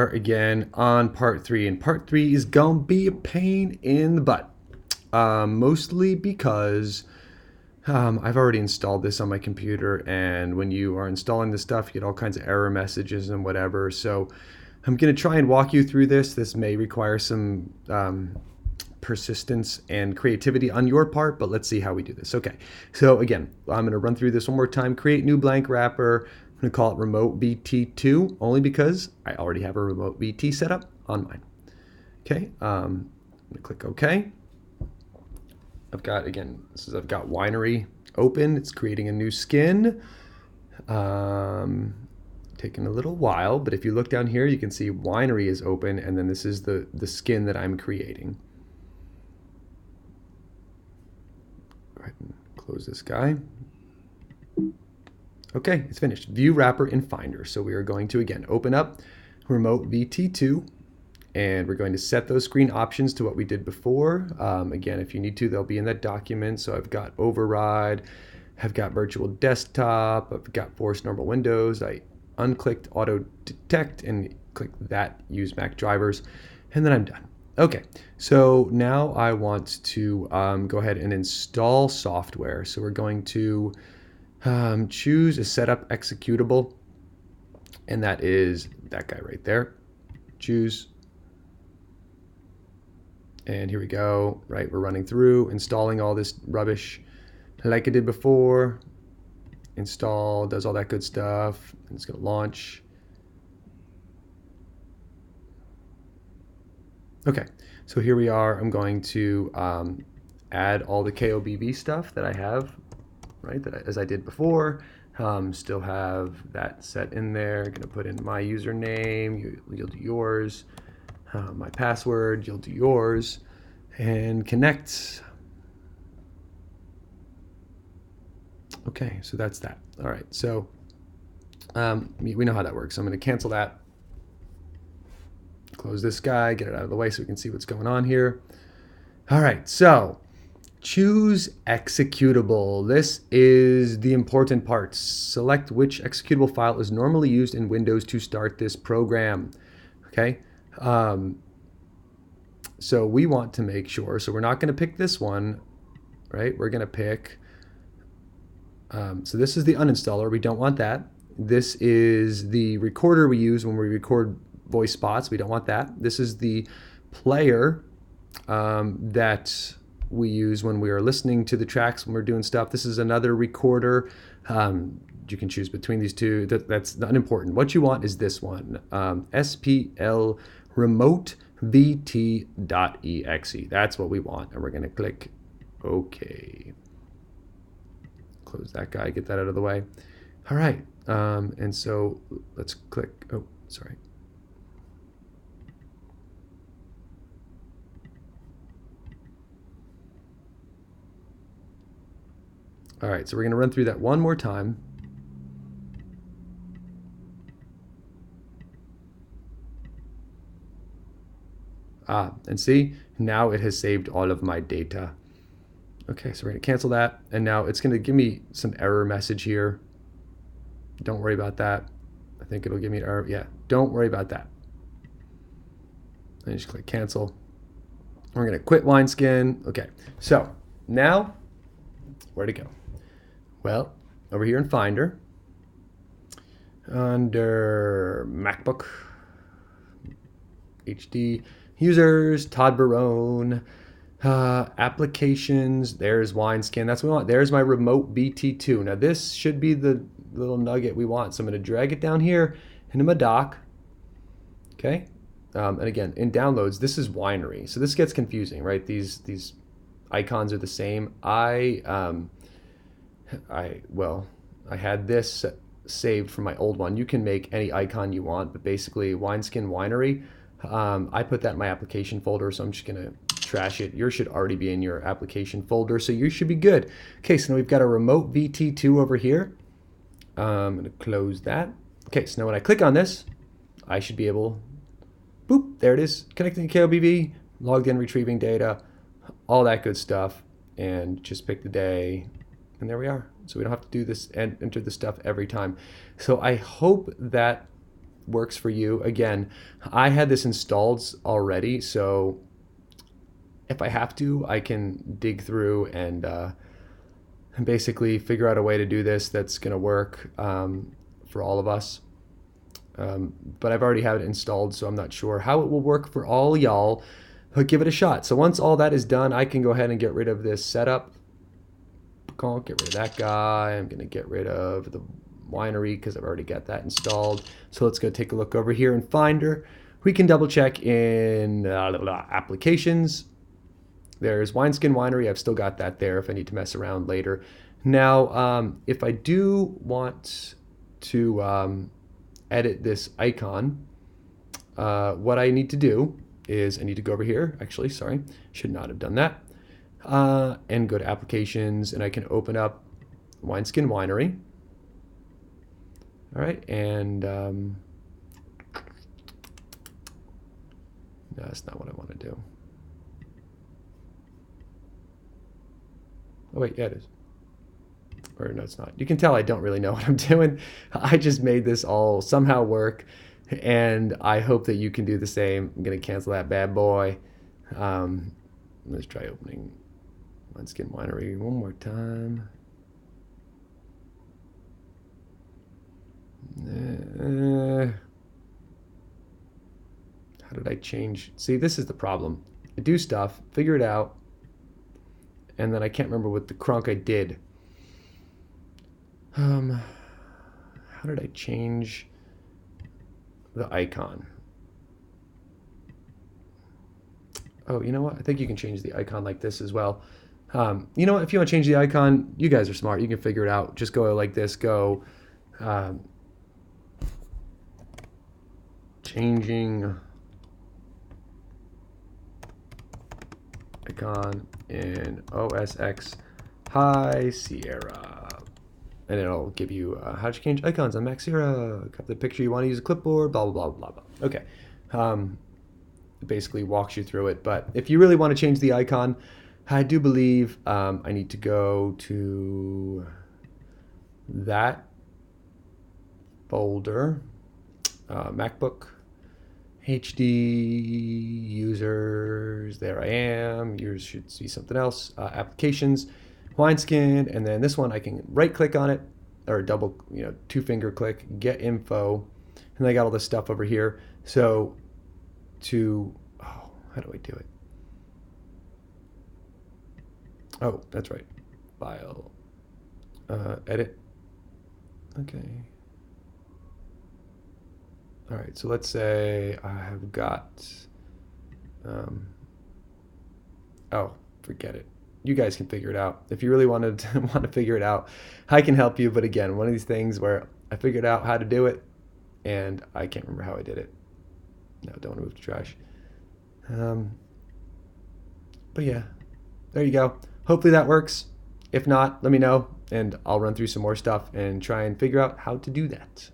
Again on part 3, and part 3 is gonna be a pain in the butt, mostly because I've already installed this on my computer, and when you are installing this stuff, you get all kinds of error messages and whatever. So I'm going to try and walk you through this. This may require some persistence and creativity on your part, but let's see how we do this. Okay, so again, I'm going to run through this one more time. Create new blank wrapper. I'm going to call it RemoteVT2, only because I already have a RemoteVT set up on mine. Okay, I'm going to click OK. I've got Winery open. It's creating a new skin. Taking a little while, but if you look down here, you can see Winery is open, and then this is the skin that I'm creating. Go ahead and close this guy. Okay, it's finished. View wrapper in Finder. So we are going to, again, open up RemoteVT2, and we're going to set those screen options to what we did before. Again, if you need to, they'll be in that document. So I've got override, I've got virtual desktop, I've got force normal windows. I unclicked auto detect and click that, use Mac drivers, and then I'm done. Okay, so now I want to go ahead and install software. So we're going to choose a setup executable, and that is that guy right there. Choose. And here we go, right? We're running through, installing all this rubbish like I did before. Install, does all that good stuff. And it's gonna launch. Okay, so here we are. I'm going to add all the KOBV stuff that I have, right? As I did before. Still have that set in there. Gonna put in my username, you'll do yours. My password, you'll do yours, and connect. Okay, so that's that. All right, so we know how that works. So I'm going to cancel that, close this guy, get it out of the way so we can see what's going on here. All right, so choose executable. This is the important part. Select which executable file is normally used in Windows to start this program. Okay. So we want to make sure, so we're not going to pick this one, right? We're going to pick, so this is the uninstaller. We don't want that. This is the recorder we use when we record voice spots. We don't want that. This is the player that we use when we are listening to the tracks, when we're doing stuff. This is another recorder. You can choose between these two. That's unimportant. What you want is this one, SPL RemoteVT.exe. That's what we want, and we're going to click OK. Close that guy, get that out of the way. All right, and so let's click, oh, sorry. All right, so we're going to run through that one more time. And see, now it has saved all of my data. Okay, so we're going to cancel that, and now it's going to give me some error message here. Don't worry about that. I think it'll give me an error. Yeah, don't worry about that. And just click cancel. We're going to quit wineskin. Okay, so now where to go? Well, over here in Finder, under MacBook, HD, users, Todd Barone, applications, there's wineskin. That's what we want. There's my RemoteVT2. Now this should be the little nugget we want. So I'm going to drag it down here into my dock. Okay. And again, in downloads, this is Winery. So this gets confusing, right? These icons are the same. I had this saved from my old one. You can make any icon you want, but basically wineskin Winery. I put that in my application folder, so I'm just going to trash it. Yours should already be in your application folder, so you should be good. Okay, so now we've got a RemoteVT2 over here. I'm going to close that. Okay, so now when I click on this, I should be able, boop, there it is, connecting to KOBV, logged in, retrieving data, all that good stuff, and just pick the day, and there we are. So we don't have to do this and enter the stuff every time. So I hope that works for you. Again, I had this installed already, so if I have to, I can dig through and basically figure out a way to do this that's going to work for all of us. But I've already had it installed, so I'm not sure how it will work for all y'all, but give it a shot. So once all that is done, I can go ahead and get rid of this setup. Get rid of that guy. I'm going to get rid of the winery because I've already got that installed. So let's go take a look over here in Finder. We can double check in applications. There's Wineskin Winery. I've still got that there if I need to mess around later. Now, if I do want to edit this icon, what I need to do is I need to go over here. Actually, sorry, should not have done that. And go to applications, and I can open up Wineskin Winery. All right, and no, that's not what I want to do. Oh wait, yeah it is. Or no, it's not. You can tell I don't really know what I'm doing. I just made this all somehow work, and I hope that you can do the same. I'm gonna cancel that bad boy. Let's try opening Wineskin Winery one more time. How did I change? See, this is the problem. I do stuff, figure it out, and then I can't remember what the crunk I did. How did I change the icon? Oh, you know what? I think you can change the icon like this as well. You know what? If you want to change the icon, you guys are smart. You can figure it out. Just go like this. Go changing icon in OSX High Sierra. And it'll give you how to change icons on Mac Sierra. Got the picture you want to use a clipboard, blah, blah, blah, blah, blah. Okay. It basically walks you through it. But if you really want to change the icon, I do believe I need to go to that folder, MacBook, HD users, there I am. Yours should see something else, applications, Wineskin, and then this one I can right click on it, or double, two finger click, get info, and I got all this stuff over here. So how do I do it? Oh, that's right. File, edit. Okay. All right, so let's say I have got, oh, forget it. You guys can figure it out. If you really want to figure it out, I can help you. But again, one of these things where I figured out how to do it, and I can't remember how I did it. No, don't want to move to trash. But yeah, there you go. Hopefully that works. If not, let me know, and I'll run through some more stuff and try and figure out how to do that.